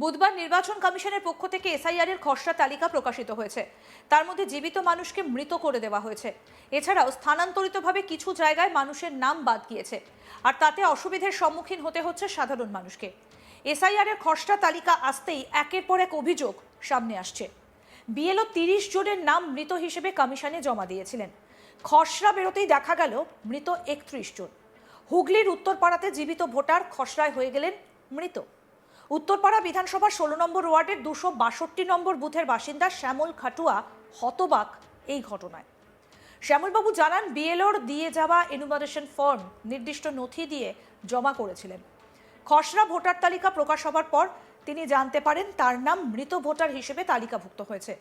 বুধবার নির্বাচন কমিশনের পক্ষ থেকে এসআইআর এর খসড়া তালিকা প্রকাশিত হয়েছে। তার মধ্যে জীবিত মানুষকে মৃত করে দেওয়া হয়েছে। এছাড়াও স্থানান্তরিতভাবে কিছু জায়গায় মানুষের নাম বাদ গিয়েছে, আর তাতে অসুবিধার সম্মুখীন হতে হচ্ছে সাধারণ মানুষকে। এসআইআর এর খসড়া তালিকা আসতেই একের পর এক অভিযোগ সামনে আসছে। বিএলও 30 জনের নাম মৃত হিসেবে কমিশনে জমা দিয়েছিলেন। খসড়া বেরোতেই দেখা গেল মৃত 31 জন। হুগলির উত্তরপাড়াতে জীবিত ভোটার খসড়ায় হয়ে গেলেন মৃত। উত্তরপাড়া বিধানসভার 16 নম্বর ওয়ার্ডের 262 নম্বর বুথের বাসিন্দা শ্যামল খাটুয়া হতবাক এই ঘটনায়। শ্যামলবাবু জানান, বিএলওর দিয়ে যাওয়া এনুমারেশন ফর্ম নির্দিষ্ট নথি দিয়ে জমা করেছিলেন। খসড়া ভোটার তালিকা প্রকাশ হবার পর তিনি জানতে পারেন তার নাম মৃত ভোটার হিসেবে তালিকাভুক্ত হয়েছে।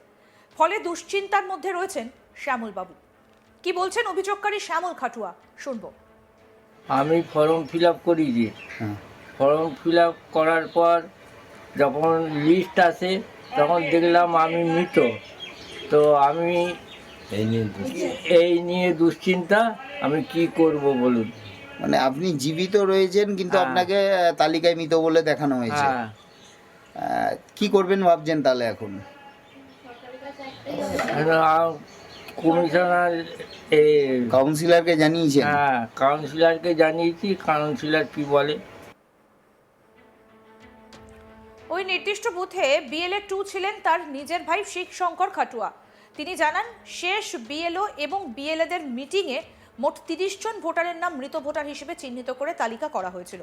ফলে দুশ্চিন্তার মধ্যে রয়েছেন শ্যামলবাবু। কি বলছেন অভিযোগকারী শ্যামল খাটুয়া, শুনবো। আমি ফর্ম ফিল আপ করেছি। ফর্ম ফিল আপ করার পর যখন লিস্ট আসে তখন দেখলাম আমি মৃত। তো আমি এই নিয়ে দুশ্চিন্তা, আমি কি করব বলুন। মানে আপনি জীবিত রয়েছেন কিন্তু আপনাকে তালিকায় মৃত বলে দেখানো হয়েছে। কি করবেন ভাবছেন তাহলে এখন? কমিশনার কাউন্সিলরকে জানিয়েছেন? হ্যাঁ, কাউন্সিলরকে জানিয়েছি। কাউন্সিলর কি বলে? ওই নির্দিষ্ট বুথে বিএলএ 2 ছিলেন তার নিজের ভাই শিখ শঙ্কর খাটুয়া। তিনি জানান, শেষ বিএলও এবং বিএলএদের মিটিংয়ে মোট 30 জন ভোটারের নাম মৃত ভোটার হিসেবে চিহ্নিত করে তালিকা করা হয়েছিল।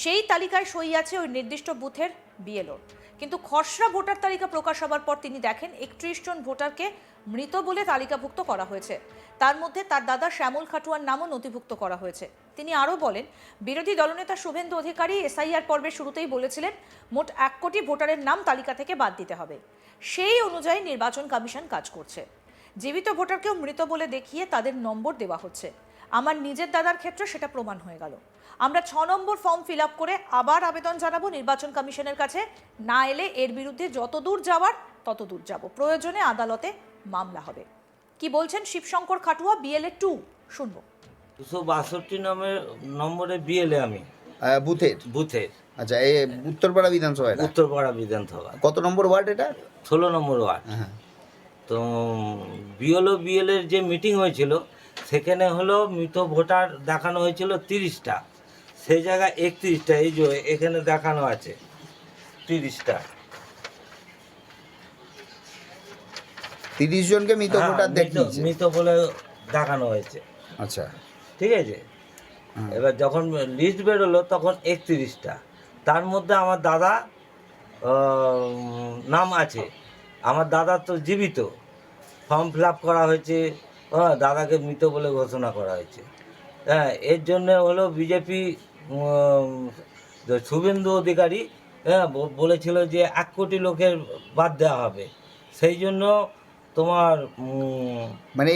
সেই তালিকায় সই আছে ওই নির্দিষ্ট বুথের বিএলও। কিন্তু খসড়া ভোটার তালিকা প্রকাশ হবার পর তিনি দেখেন 31 জন ভোটারকে মৃত বলে তালিকাভুক্ত করা হয়েছে। তার মধ্যে তার দাদা শ্যামল খাটুয়ার নামও নথিভুক্ত করা হয়েছে। তিনি আরও বলেন, বিরোধী দলনেতা শুভেন্দু অধিকারী এসআইআর পর্বের শুরুতেই বলেছিলেন মোট 1 কোটি ভোটারের নাম তালিকা থেকে বাদ দিতে হবে। সেই অনুযায়ী নির্বাচন কমিশন কাজ করছে। জীবিত ভোটারকেও মৃত বলে দেখিয়ে তাদের নম্বর দেওয়া হচ্ছে। আমার নিজের দাদার ক্ষেত্রে সেটা প্রমাণ হয়ে গেল। আমরা 6 নম্বর ফর্ম ফিল আপ করে আবার আবেদন জানাবো নির্বাচন কমিশনের কাছে। না এলে এর বিরুদ্ধে যত দূর যাওয়ার তত দূর যাব। প্রয়োজনে আদালতে মামলা হবে। কি বলছেন শিবশঙ্কর খাটুয়া, বিএলএ 2, শুনবো। 262 নম্বরে বিএলএ আমি বুথের। আচ্ছা, এই উত্তরপাড়া বিধানসভা? উত্তরপাড়া বিধানসভা। কত নম্বর ওয়ার্ড এটা? 16 নম্বর ওয়ার্ড। তো বিএলএর যে মিটিং হয়েছিল সেখানে হলো মৃত ভোটার দেখানো হয়েছিল 30টা, সেই জায়গায় 31টা। এই যে এখানে দেখানো আছে 30টা। 30 জনকে মৃত ভোটার দেখিয়েছে, মৃত বলে দেখানো হয়েছে। আচ্ছা, ঠিক আছে। এবার যখন লিস্ট বেরোলো তখন 31টা। তার মধ্যে আমার দাদা নাম আছে। আমার দাদা তো জীবিত, ফর্ম ফিল আপ করা হয়েছে, দাদাকে মৃত বলে ঘোষণা করা হয়েছে। হ্যাঁ, এর জন্য হলো বিজেপি শুভেন্দু অধিকারী বলেছিল যে 1 কোটি লোকের বাদ দেওয়া হবে। সেই জন্য তোমার মানে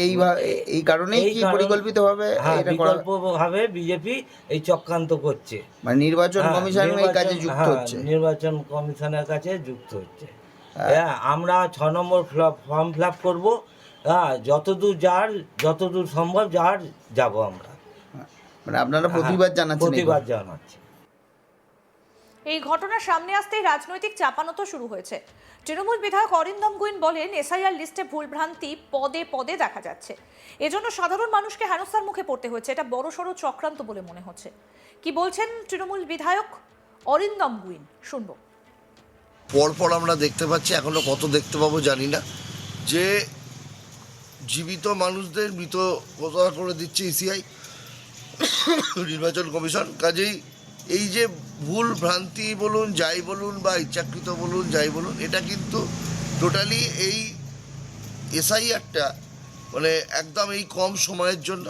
এই কারণেই কি পরিকল্পিতভাবে বিকল্পভাবে বিজেপি এই চক্রান্ত করছে। মানে নির্বাচন কমিশন এই কাজে যুক্ত হচ্ছে। নির্বাচন কমিশনের কাছে যুক্ত হচ্ছে। হ্যাঁ, আমরা 6 নম্বর ফর্ম ফিল আপ করবো। হ্যাঁ, যতদূর সম্ভব যাব আমরা। মানে আপনারা প্রতিবাদ জানাচ্ছি। এই ঘটনা সামনে আসতেই রাজনৈতিক চাপানো শুরু হয়েছে। তৃণমূল বিধায়ক অরিন্দম গুইন বলেন, এসআইআর লিস্টে ভুলভ্রান্তি পদে পদে দেখা যাচ্ছে। এজন্য সাধারণ মানুষকে হেনস্থার মুখে পড়তে হচ্ছে। এটা বড়সড় চক্রান্ত বলে মনে হচ্ছে। কি বলছেন তৃণমূল বিধায়ক অরিন্দম গুইন, শুনবো। পরপর আমরা দেখতে পাচ্ছি, এখনো কত দেখতে পাবো জানি না, যে জীবিত মানুষদের মৃত ঘোষণা করে দিচ্ছে ইসিআই, নির্বাচন কমিশন। কাজেই এই যে ভুল ভ্রান্তি বলুন, যাই বলুন, বা ইচ্ছাকৃত বলুন, যাই বলুন, এটা কিন্তু টোটালি এই এসআইআরটা মানে একদম এই কম সময়ের জন্য।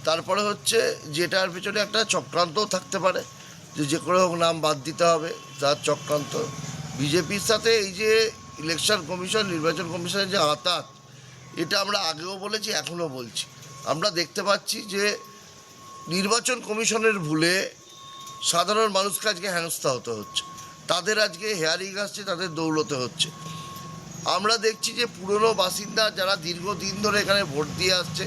তারপরে হচ্ছে যেটার পেছনে একটা চক্রান্তও থাকতে পারে, যে করে হোক নাম বাদ দিতে হবে, তার চক্রান্ত। বিজেপির সাথে এই যে ইলেকশন কমিশন, নির্বাচন কমিশনের যে আতাত, এটা আমরা আগেও বলেছি, এখনও বলছি। আমরা দেখতে পাচ্ছি যে নির্বাচন কমিশনের ভুলে সাধারণ মানুষকে আজকে হেনস্থা হতে হচ্ছে, তাদের আজকে হেয়ারিং আসছে, তাদের দৌলতে হচ্ছে। আমরা দেখছি যে পুরনো বাসিন্দা যারা দীর্ঘদিন ধরে এখানে ভোট দিয়ে আসছে,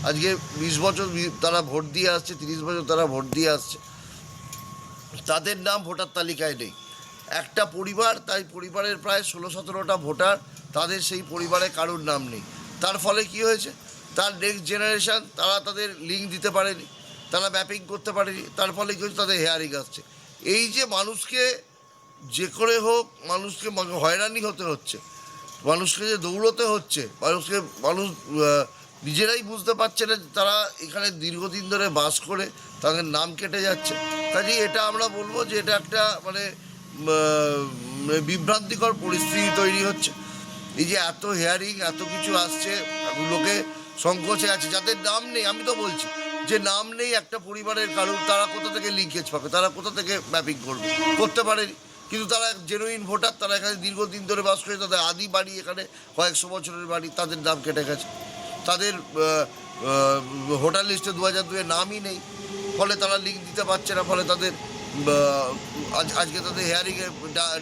আজকে 20 বছর তারা ভোট দিয়ে আসছে, 30 বছর তারা ভোট দিয়ে আসছে, তাদের নাম ভোটার তালিকায় নেই। একটা পরিবার, তাই পরিবারের প্রায় 16-17টা ভোটার, তাদের সেই পরিবারে কারোর নাম নেই। তার ফলে কি হয়েছে, তার নেক্সট জেনারেশান তারা তাদের লিঙ্ক দিতে পারেনি, তারা ম্যাপিং করতে পারেনি, তার ফলে কি হচ্ছে, তাদের হেয়ারিং আসছে। এই যে মানুষকে যে করে হোক মানুষকে হয়রানি হতে হচ্ছে, মানুষকে যে দৌড়তে হচ্ছে, মানুষ নিজেরাই বুঝতে পারছে না যে তারা এখানে দীর্ঘদিন ধরে বাস করে তাদের নাম কেটে যাচ্ছে। কাজেই এটা আমরা বলবো যে এটা একটা মানে বিভ্রান্তিকর পরিস্থিতি তৈরি হচ্ছে। এই যে এত হেয়ারিং, এত কিছু আসছে, লোকে সংকোচে আছে, যাদের নাম নেই, আমি তো বলছি যে নাম নেই একটা পরিবারের কারোর, তারা কোথা থেকে লিঙ্কেজ পাবে, তারা কোথা থেকে ম্যাপিং করতে পারেনি। কিন্তু তারা জেনুইন ভোটার, তারা এখানে দীর্ঘদিন ধরে বাস করে, তাদের আদি বাড়ি এখানে, কয়েকশো বছরের বাড়ি, তাদের নাম কেটে গেছে, তাদের ভোটার লিস্টে 2002-এ নামই নেই, ফলে তারা লিঙ্ক দিতে পারছে না, ফলে তাদের আজকে তাদের হেয়ারিংয়ে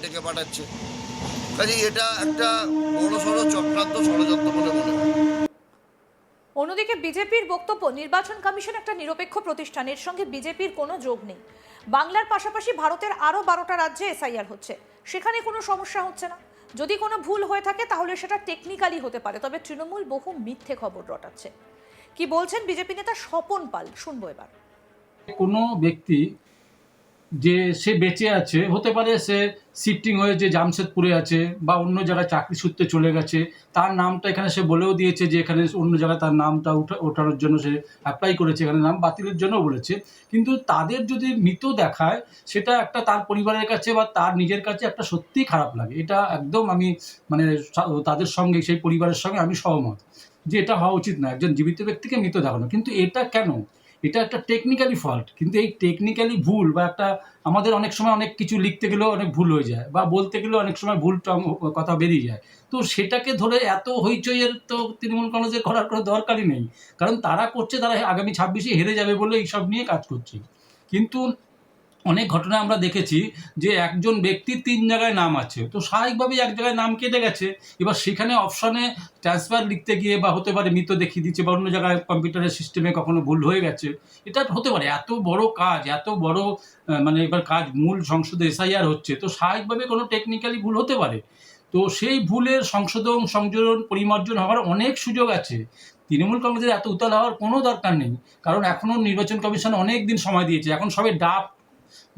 ডেকে পাঠাচ্ছে। কাজেই এটা একটা বড়সড় চক্রান্ত, ষড়যন্ত্র বলে মনে হয়। অন্যদিকে বিজেপির বক্তব্য, নির্বাচন কমিশন একটা নিরপেক্ষ প্রতিষ্ঠান, এর সঙ্গে বিজেপির কোনো যোগ নেই। বাংলার পাশাপাশি ভারতের আরও 12টা রাজ্যে এসআইআর হচ্ছে, সেখানে কোনো সমস্যা হচ্ছে না। যদি কোনো ভুল হয়ে থাকে তাহলে সেটা টেকনিক্যালি হতে পারে, তবে তৃণমূল বহু মিথ্যে খবর রটাচ্ছে। কি বলছেন বিজেপি নেতা স্বপন পাল, শুনবো এবার। কোনো ব্যক্তি যে সে বেঁচে আছে, হতে পারে সে শিফটিং হয়েছে, জামশেদপুরে আছে বা অন্য জায়গায় চাকরি সূত্রে চলে গেছে, তার নামটা এখানে সে বলেও দিয়েছে যে এখানে অন্য জায়গায় তার নামটা ওঠানোর জন্য সে অ্যাপ্লাই করেছে, এখানে নাম বাতিলের জন্য বলেছে। কিন্তু তাদের যদি মৃত দেখায়, সেটা একটা তার পরিবারের কাছে বা তার নিজের কাছে একটা সত্যিই খারাপ লাগে। এটা একদম আমি মানে তাদের সঙ্গে, সেই পরিবারের সঙ্গে আমি সহমত যে এটা হওয়া উচিত না, একজন জীবিত ব্যক্তিকে মৃত দেখানো। কিন্তু এটা কেন, এটা একটা টেকনিক্যালি ফল্ট। কিন্তু এই টেকনিক্যালি ভুল বা একটা, আমাদের অনেক সময় অনেক কিছু লিখতে গেলেও অনেক ভুল হয়ে যায় বা বলতে গেলেও অনেক সময় ভুল কথা বেরিয়ে যায়। তো সেটাকে ধরে এত হইচইয়ের তো তৃণমূল কংগ্রেসের করার কোনো দরকারই নেই, কারণ তারা করছে, তারা আগামী 26-এ হেরে যাবে বলে এইসব নিয়ে কাজ করছে। কিন্তু অনেক ঘটনা আমরা দেখেছি যে একজন ব্যক্তির 3 জায়গায় নাম আছে, তো স্বাভাবিকভাবেই এক জায়গায় নাম কেটে গেছে, এবার সেখানে অপশনে ট্রান্সফার লিখতে গিয়ে বা হতে পারে মৃত দেখিয়ে দিচ্ছে বা অন্য জায়গায় কম্পিউটারের সিস্টেমে কখনো ভুল হয়ে গেছে। এটা হতে পারে, এত বড় কাজ, এত বড় মানে এবার কাজ, মূল সংসদে এসআইআর হচ্ছে, তো স্বাভাবিকভাবে কোনো টেকনিক্যালি ভুল হতে পারে। তো সেই ভুলের সংশোধন, সংযোজন, পরিমার্জন হওয়ার অনেক সুযোগ আছে। তৃণমূল কংগ্রেসের এত উতাল হওয়ার কোনো দরকার নেই, কারণ এখনও নির্বাচন কমিশন অনেক দিন সময় দিয়েছে। এখন সবে ড্রাফট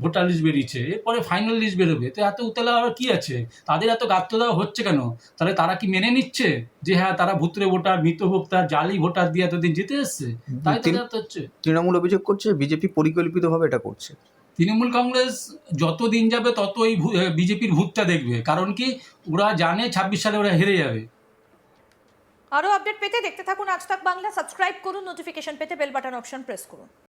ভোটার লিস্ট বেরিয়েছে, এরপরে ফাইনাল লিস্ট বেরোবে, তো এত উতলা আর কি আছে, তাদের এত গাত্র দেওয়া হচ্ছে কেন? তাহলে তারা কি মেনে নিচ্ছে যে হ্যাঁ তারা ভুতুরে ভোটার, মৃত ভোটার, জালি ভোটার দিয়ে এতদিন জিতে এসছে, তাই তাদের হচ্ছে? তৃণমূল অভিযোগ করছে বিজেপি পরিকল্পিতভাবে এটা করছে। তৃণমূল কংগ্রেস যত দিন যাবে তত এই বিজেপির ভূতটা দেখবে, কারণ কি ওরা জানে 26 সালে ওরা হেরে যাবে। আরও আপডেট পেতে দেখতে থাকুন আজ তাক বাংলা, সাবস্ক্রাইব করুন, নোটিফিকেশন পেতে বেল বাটন অপশন প্রেস করুন।